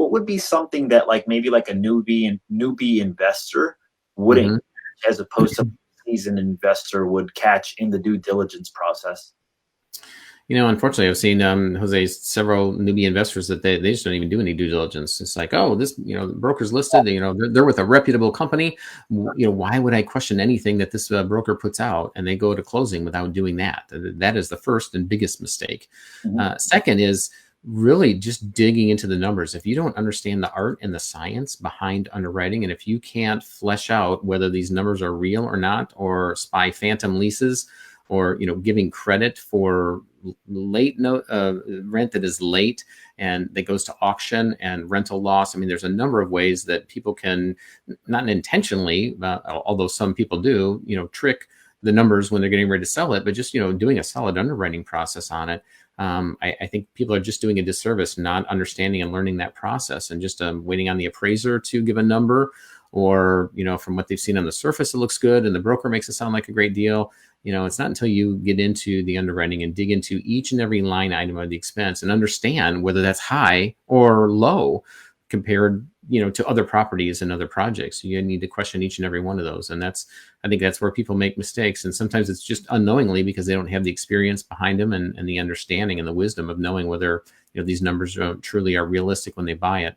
what would be something that like maybe like a newbie investor wouldn't, Hmm. as opposed to a seasoned investor would catch in the due diligence process? Unfortunately, I've seen Jose several newbie investors that they just don't even do any due diligence. It's like, oh, this the broker's listed. They're with a reputable company. Why would I question anything that this broker puts out? And they go to closing without doing that. That is the first and biggest mistake. Mhm. Second is really just digging into the numbers. If you don't understand the art and the science behind underwriting, and if you can't flesh out whether these numbers are real or not, or spy phantom leases, or giving credit for late note rent that is late and that goes to auction and rental loss. I mean, there's a number of ways that people can, not intentionally, although some people do, trick the numbers when they're getting ready to sell it, but just doing a solid underwriting process on it. I think people are just doing a disservice not understanding and learning that process, and just waiting on the appraiser to give a number, or from what they've seen on the surface it looks good and the broker makes it sound like a great deal. It's not until you get into the underwriting and dig into each and every line item of the expense and understand whether that's high or low compared to other properties and other projects. You need to question each and every one of those, and I think that's where people make mistakes, and sometimes it's just unknowingly because they don't have the experience behind them, and the understanding and the wisdom of knowing whether these numbers truly are realistic when they buy it.